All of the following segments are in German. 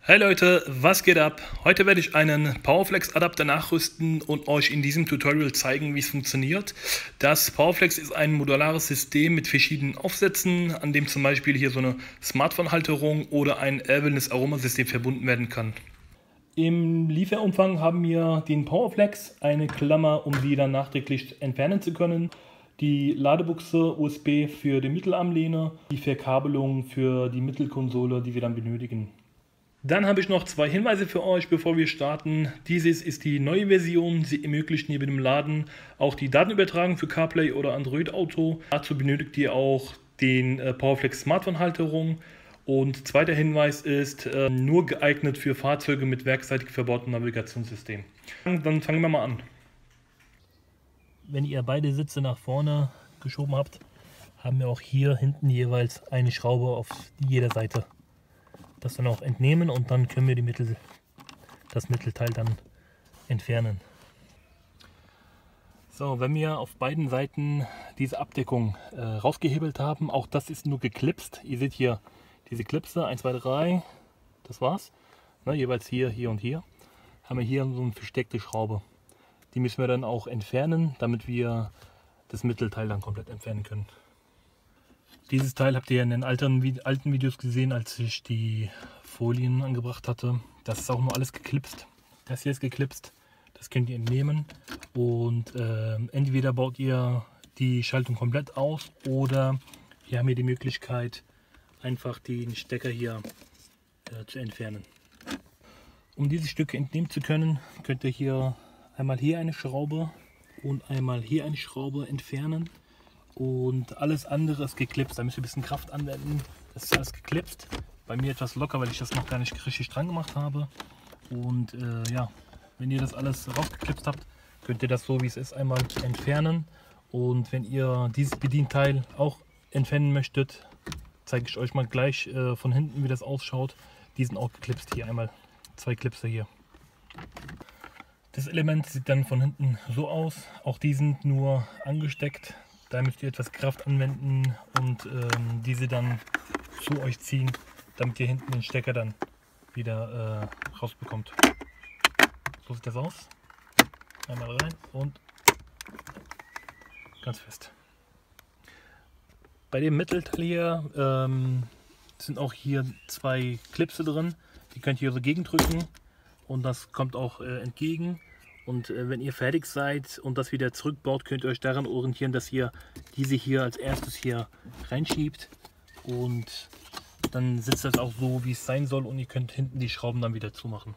Hey Leute, was geht ab? Heute werde ich einen Powerflex Adapter nachrüsten und euch in diesem Tutorial zeigen, wie es funktioniert. Das Powerflex ist ein modulares System mit verschiedenen Aufsätzen, an dem zum Beispiel hier so eine Smartphone-Halterung oder ein Airwellness Aromasystem verbunden werden kann. Im Lieferumfang haben wir den Powerflex, eine Klammer, um sie dann nachträglich entfernen zu können, die Ladebuchse USB für die Mittelarmlehne, die Verkabelung für die Mittelkonsole, die wir dann benötigen. Dann habe ich noch zwei Hinweise für euch, bevor wir starten. Dieses ist die neue Version. Sie ermöglicht neben dem Laden auch die Datenübertragung für CarPlay oder Android Auto. Dazu benötigt ihr auch den Powerflex Smartphone Halterung. Und zweiter Hinweis ist nur geeignet für Fahrzeuge mit werkseitig verbautem Navigationssystem. Dann fangen wir mal an. Wenn ihr beide Sitze nach vorne geschoben habt, haben wir auch hier hinten jeweils eine Schraube auf jeder Seite. Das dann auch entnehmen und dann können wir das Mittelteil dann entfernen. So, wenn wir auf beiden Seiten diese Abdeckung rausgehebelt haben, auch das ist nur geklipst. Ihr seht hier diese Klipse, 1, 2, 3, das war's. Ne, jeweils hier, hier und hier. Haben wir hier so eine versteckte Schraube. Die müssen wir dann auch entfernen, damit wir das Mittelteil dann komplett entfernen können. Dieses Teil habt ihr in den alten Videos gesehen, als ich die Folien angebracht hatte. Das ist auch nur alles geklipst. Das hier ist geklipst. Das könnt ihr entnehmen. Und entweder baut ihr die Schaltung komplett aus oder wir haben hier die Möglichkeit, einfach den Stecker hier zu entfernen. Um diese Stücke entnehmen zu können, könnt ihr hier einmal hier eine Schraube und einmal hier eine Schraube entfernen. Und alles andere ist geklipst, da müsst ihr ein bisschen Kraft anwenden. Das ist alles geklipst. Bei mir etwas locker, weil ich das noch gar nicht richtig dran gemacht habe. Und ja, wenn ihr das alles rausgeklipst habt, könnt ihr das so wie es ist einmal entfernen. Und wenn ihr dieses Bedienteil auch entfernen möchtet, zeige ich euch mal gleich von hinten, wie das ausschaut. Die sind auch geklipst, hier einmal 2 Klipse hier. Das Element sieht dann von hinten so aus. Auch die sind nur angesteckt. Da müsst ihr etwas Kraft anwenden und diese dann zu euch ziehen, damit ihr hinten den Stecker dann wieder rausbekommt. So sieht das aus. Einmal rein und ganz fest. Bei dem Mittelteil hier sind auch hier 2 Klipse drin. Die könnt ihr so gegendrücken und das kommt auch entgegen. Und wenn ihr fertig seid und das wieder zurückbaut, könnt ihr euch daran orientieren, dass ihr diese hier als erstes hier reinschiebt. Und dann sitzt das auch so, wie es sein soll. Und ihr könnt hinten die Schrauben dann wieder zumachen.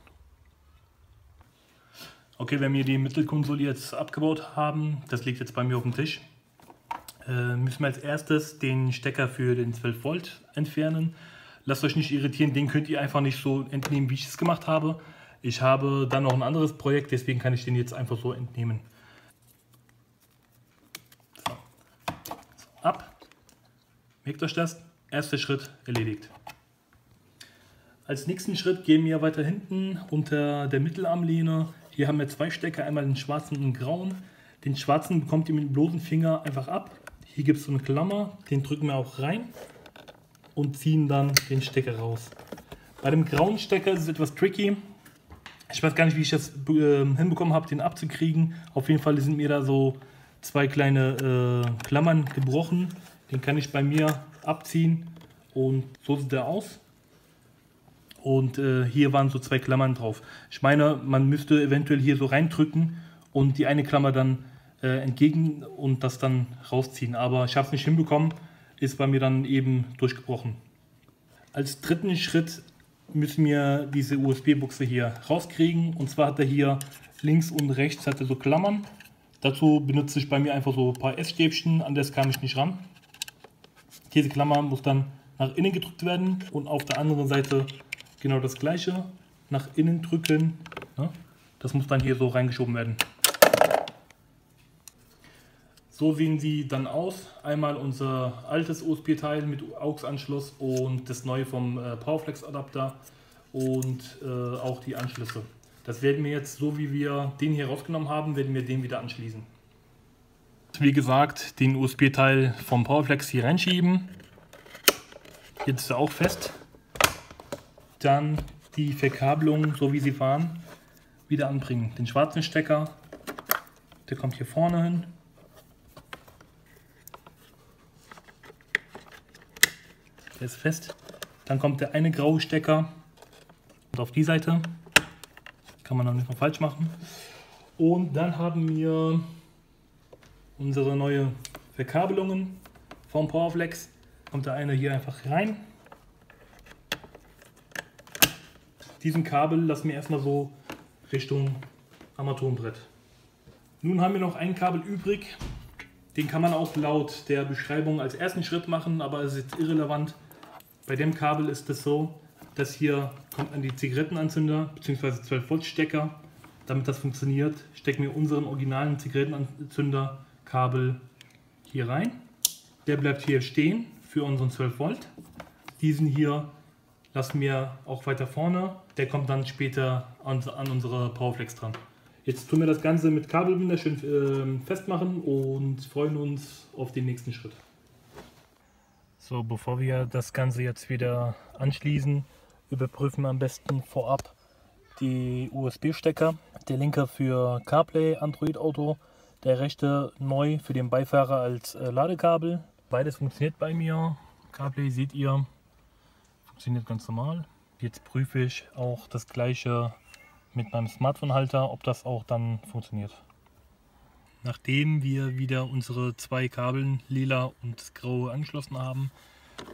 Okay, wenn wir die Mittelkonsole jetzt abgebaut haben, das liegt jetzt bei mir auf dem Tisch, müssen wir als erstes den Stecker für den 12 Volt entfernen. Lasst euch nicht irritieren, den könnt ihr einfach nicht so entnehmen, wie ich es gemacht habe. Ich habe dann noch ein anderes Projekt, deswegen kann ich den jetzt einfach so entnehmen. So. Ab. Merkt euch das. Erster Schritt erledigt. Als nächsten Schritt gehen wir weiter hinten unter der Mittelarmlehne. Hier haben wir 2 Stecker, einmal den schwarzen und den grauen. Den schwarzen bekommt ihr mit dem bloßen Finger einfach ab. Hier gibt es so eine Klammer, den drücken wir auch rein und ziehen dann den Stecker raus. Bei dem grauen Stecker ist es etwas tricky. Ich weiß gar nicht, wie ich das hinbekommen habe, den abzukriegen. Auf jeden Fall sind mir da so 2 kleine Klammern gebrochen. Den kann ich bei mir abziehen und so sieht der aus. Und hier waren so 2 Klammern drauf. Ich meine, man müsste eventuell hier so reindrücken und die eine Klammer dann entgegen und das dann rausziehen. Aber ich habe es nicht hinbekommen, ist bei mir dann eben durchgebrochen. Als dritten Schritt müssen wir diese USB-Buchse hier rauskriegen. Und zwar hat er hier links und rechts hat er so Klammern. Dazu benutze ich bei mir einfach so ein paar Essstäbchen, an das kam ich nicht ran. Diese Klammer muss dann nach innen gedrückt werden und auf der anderen Seite genau das gleiche. Nach innen drücken. Das muss dann hier so reingeschoben werden. So sehen sie dann aus. Einmal unser altes USB-Teil mit AUX-Anschluss und das neue vom Powerflex-Adapter und auch die Anschlüsse. Das werden wir jetzt, so wie wir den hier rausgenommen haben, werden wir den wieder anschließen. Wie gesagt, den USB-Teil vom Powerflex hier reinschieben. Jetzt ist er auch fest. Dann die Verkabelung, so wie sie waren, wieder anbringen. Den schwarzen Stecker, der kommt hier vorne hin. Der ist fest. Dann kommt der eine graue Stecker und auf die Seite. Kann man noch nicht mal falsch machen. Und dann haben wir unsere neue Verkabelungen vom Powerflex. Kommt der eine hier einfach rein. Diesen Kabel lassen wir erstmal so Richtung Armaturenbrett. Nun haben wir noch ein Kabel übrig. Den kann man auch laut der Beschreibung als ersten Schritt machen, aber es ist irrelevant. Bei dem Kabel ist es so, dass hier kommt an die Zigarettenanzünder bzw. 12 Volt Stecker. Damit das funktioniert, stecken wir unseren originalen Zigarettenanzünder-Kabel hier rein. Der bleibt hier stehen für unseren 12 Volt. Diesen hier lassen wir auch weiter vorne. Der kommt dann später an unsere Powerflex dran. Jetzt tun wir das Ganze mit Kabelbinder schön festmachen und freuen uns auf den nächsten Schritt. So, bevor wir das Ganze jetzt wieder anschließen, überprüfen wir am besten vorab die USB-Stecker. Der linke für CarPlay, Android Auto, der rechte neu für den Beifahrer als Ladekabel. Beides funktioniert bei mir. CarPlay seht ihr, funktioniert ganz normal. Jetzt prüfe ich auch das gleiche mit meinem Smartphone-Halter, ob das auch dann funktioniert. Nachdem wir wieder unsere zwei Kabeln, lila und grau, angeschlossen haben,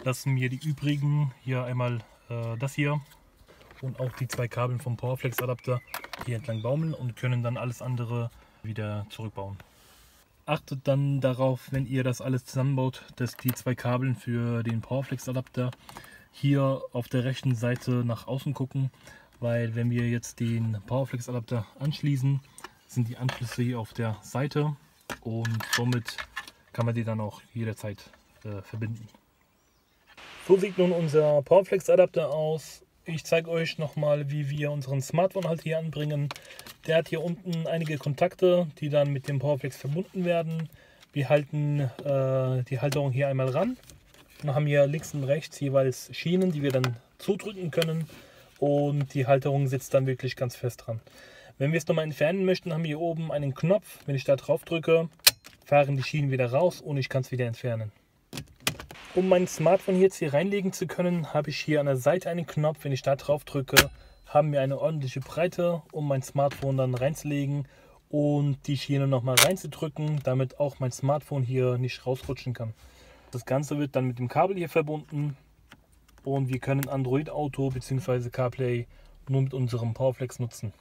lassen wir die übrigen hier einmal das hier und auch die zwei Kabel vom Powerflex-Adapter hier entlang baumeln und können dann alles andere wieder zurückbauen. Achtet dann darauf, wenn ihr das alles zusammenbaut, dass die zwei Kabel für den Powerflex-Adapter hier auf der rechten Seite nach außen gucken, weil wenn wir jetzt den Powerflex-Adapter anschließen, sind die Anschlüsse hier auf der Seite und somit kann man die dann auch jederzeit verbinden. So sieht nun unser Powerflex-Adapter aus. Ich zeige euch nochmal, wie wir unseren Smartphone halt hier anbringen. Der hat hier unten einige Kontakte, die dann mit dem Powerflex verbunden werden. Wir halten die Halterung hier einmal ran und haben hier links und rechts jeweils Schienen, die wir dann zudrücken können. Und die Halterung sitzt dann wirklich ganz fest dran. Wenn wir es nochmal entfernen möchten, haben wir hier oben einen Knopf. Wenn ich da drauf drücke, fahren die Schienen wieder raus und ich kann es wieder entfernen. Um mein Smartphone jetzt hier reinlegen zu können, habe ich hier an der Seite einen Knopf. Wenn ich da drauf drücke, haben wir eine ordentliche Breite, um mein Smartphone dann reinzulegen und die Schiene nochmal reinzudrücken, damit auch mein Smartphone hier nicht rausrutschen kann. Das Ganze wird dann mit dem Kabel hier verbunden und wir können Android Auto bzw. CarPlay nur mit unserem Powerflex nutzen.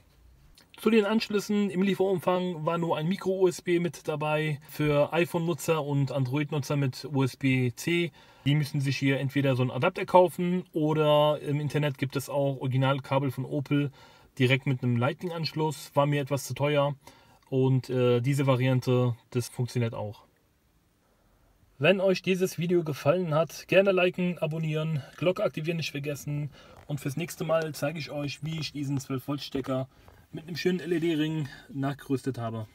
Zu den Anschlüssen im Lieferumfang war nur ein Micro-USB mit dabei für iPhone-Nutzer und Android-Nutzer mit USB-C. Die müssen sich hier entweder so einen Adapter kaufen oder im Internet gibt es auch Originalkabel von Opel direkt mit einem Lightning-Anschluss. War mir etwas zu teuer und diese Variante, das funktioniert auch. Wenn euch dieses Video gefallen hat, gerne liken, abonnieren, Glocke aktivieren nicht vergessen und fürs nächste Mal zeige ich euch, wie ich diesen 12 Volt Stecker mit einem schönen LED-Ring nachgerüstet habe.